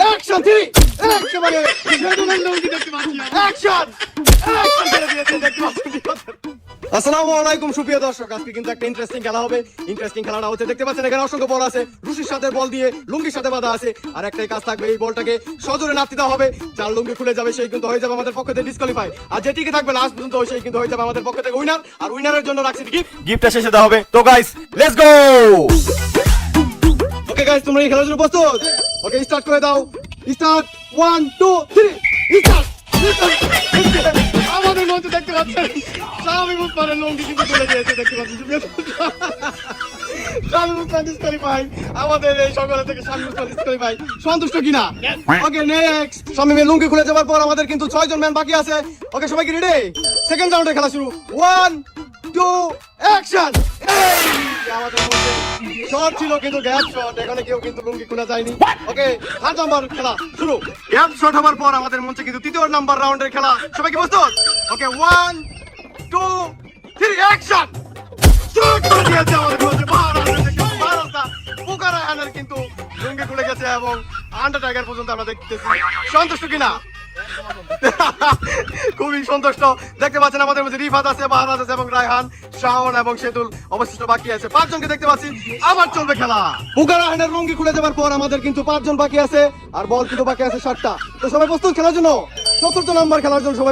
Action 3 একেবারে জাদুমান লঙ্গি দেখতে পাচ্ছি অ্যাকশন অ্যাকশন করে দিয়েছে দেখতে পাচ্ছেন। আসসালামু আলাইকুম সুপ্রিয় দর্শক, আজকে কিন্তু একটা ইন্টারেস্টিং খেলা হবে। ইন্টারেস্টিং খেলাটা হচ্ছে দেখতে পাচ্ছেন এখানে অসংখ্য বল আছে, রুশির সাথে বল দিয়ে লুঙ্গির সাথে বাঁধা আছে। আর একটাই কাজ থাকবে, এই বলটাকে সজোরে নাড়তে দেওয়া হবে। যার লুঙ্গি খুলে যাবে সেই কিন্তু হয়ে যাবে আমাদের পক্ষ থেকে ডিসকোয়ালিফাই, আর যে টিকে থাকবে লাস্ট পর্যন্ত সেই কিন্তু হয়ে যাবে আমাদের পক্ষ থেকে উইনার। আর উইনারের জন্য রাখছি গিফট, গিফটটা শেষে দেওয়া হবে। তো guys let's go. Okay guys, তোমরা এই খেলার জন্য প্রস্তুত? ওকে স্টার্ট করে দাও। Start 1 2 3 start. আমাদের মধ্যে দেখতে পাচ্ছেন শামিম উসমানের লঙ্গি কিন্তু চলে গিয়েছে দেখতে পাচ্ছেন। শামিম উসমান ডিসকোয়ালিফাই, আমাদের এই সকলে থেকে শামিম উসমান ডিসকোয়ালিফাই। সন্তুষ্ট কিনা? Okay next. শামিমের লুঙ্গি খুলে যাওয়ার পর আমাদের কিন্তু 6 জন ম্যান বাকি আছে। ওকে সবাই কি রেডি? সেকেন্ড রাউন্ডের খেলা শুরু। 1 2 অ্যাকশন। আমাদের মধ্যে শট ছিল কিন্তু গ্যাপ শট, এখানে কেউ কিন্তু লুঙ্গি খোলা যায়নি। ওকে থার্ড নাম্বার খেলা শুরু। গ্যাপ শট হওয়ার পর আমাদের মঞ্চে কিন্তু তৃতীয় নাম্বার রাউন্ডের খেলা। সবাই কি প্রস্তুত? ওকে 1 2 3 অ্যাকশন। শুট করে দিয়েছে আমাদের মঞ্চে বারাসা পুকারা হ্যানার কিন্তু লুঙ্গি খুলে গেছে এবং আন্ডারটাইগার পর্যন্ত আমরা দেখতেছি। সন্তুষ্ট কিনা? খুবই সন্তুষ্ট। দেখতে পাচ্ছেন আমাদের মধ্যে রিফাত আছে, বাহারাজ আছে এবং রায়হান, শাওন এবং সেতুল অবশিষ্ট বাকি আছে। 5 জনকে দেখতে পাচ্ছি। আবার চলবে খেলা। পুকারা হ্যানার লুঙ্গি খুলে যাওয়ার পর আমাদের কিন্তু 5 জন বাকি আছে, আর বল কিন্তু বাকি আছে 7টা। তো সবাই প্রস্তুত খেলার জন্য? চতুর্থ নাম্বার খেলার জন্য সবাই